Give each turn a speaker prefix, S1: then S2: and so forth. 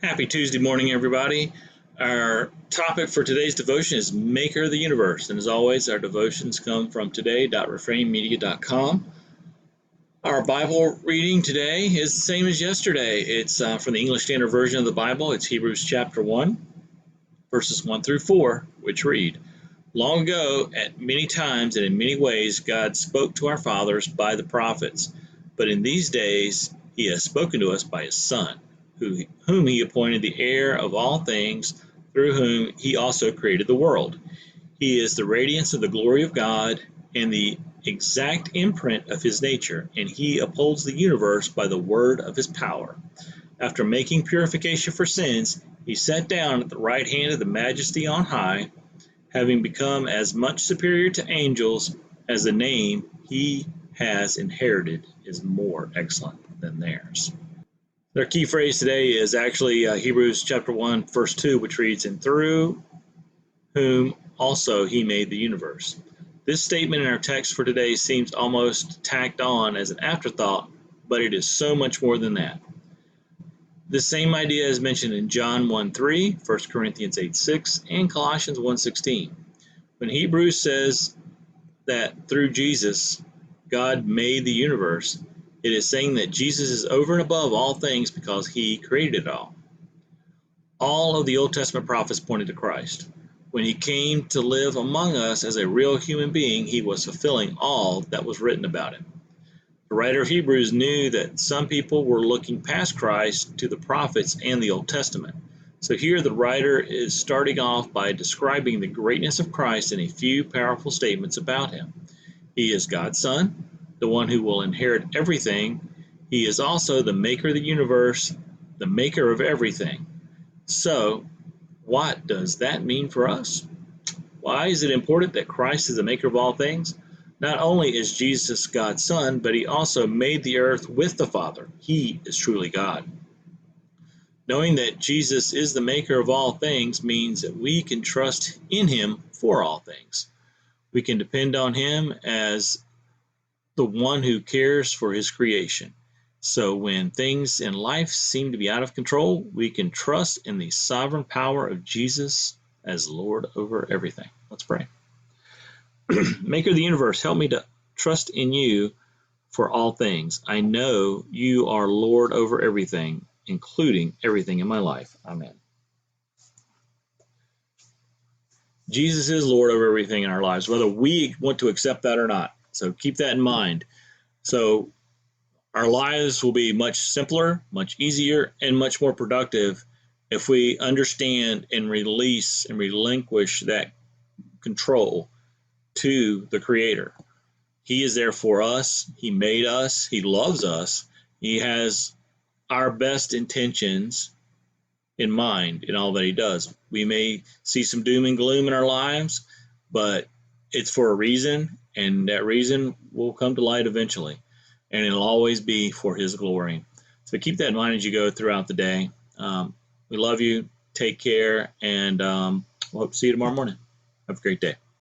S1: Happy Tuesday morning, everybody. Our topic for today's devotion is Maker of the Universe. And as always, our devotions come from today.refrainmedia.com. Our Bible reading today is the same as yesterday. It's from the English Standard Version of the Bible. It's Hebrews chapter 1, verses 1 through 4, which read, Long ago, at many times and in many ways, God spoke to our fathers by the prophets. But in these days, he has spoken to us by his Son, whom he appointed the heir of all things, through whom he also created the world. He is the radiance of the glory of God and the exact imprint of his nature, and he upholds the universe by the word of his power. After making purification for sins, he sat down at the right hand of the Majesty on high, having become as much superior to angels as the name he has inherited is more excellent than theirs. Their key phrase today is actually Hebrews chapter 1, verse 2, which reads, And through whom also he made the universe. This statement in our text for today seems almost tacked on as an afterthought, but it is so much more than that. The same idea is mentioned in John 1:3, 1 Corinthians 8:6, and Colossians 1:16. When Hebrews says that through Jesus, God made the universe, it is saying that Jesus is over and above all things because he created it all. All of the Old Testament prophets pointed to Christ. When he came to live among us as a real human being, he was fulfilling all that was written about him. The writer of Hebrews knew that some people were looking past Christ to the prophets and the Old Testament. So here the writer is starting off by describing the greatness of Christ in a few powerful statements about him. He is God's Son, the one who will inherit everything. He is also the maker of the universe, the maker of everything. So, what does that mean for us? Why is it important that Christ is the maker of all things? Not only is Jesus God's Son, but he also made the earth with the Father. He is truly God. Knowing that Jesus is the maker of all things means that we can trust in him for all things. We can depend on him as the one who cares for his creation. So when things in life seem to be out of control, we can trust in the sovereign power of Jesus as Lord over everything. Let's pray. Maker of the universe, help me to trust in you for all things. I know you are Lord over everything, including everything in my life. Amen. Jesus is Lord over everything in our lives, whether we want to accept that or not. So keep that in mind. So our lives will be much simpler, much easier, and much more productive if we understand and release and relinquish that control to the Creator. He is there for us. He made us. He loves us. He has our best intentions in mind in all that he does. We may see some doom and gloom in our lives, but it's for a reason, and that reason will come to light eventually, and it'll always be for his glory. So keep that in mind as you go throughout the day. We love you. Take care, and we'll hope to see you tomorrow morning. Have a great day.